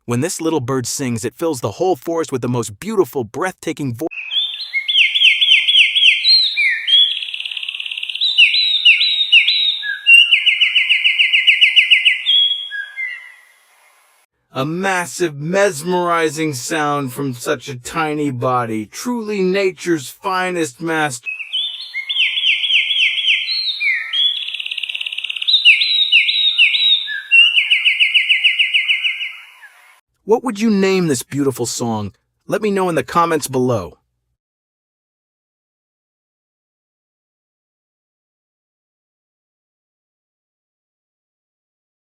When this little bird sings, it fills the whole forest with the most beautiful, breathtaking voice. A massive, mesmerizing sound from such a tiny body, truly nature's finest master. What would you name this beautiful song? Let me know in the comments below.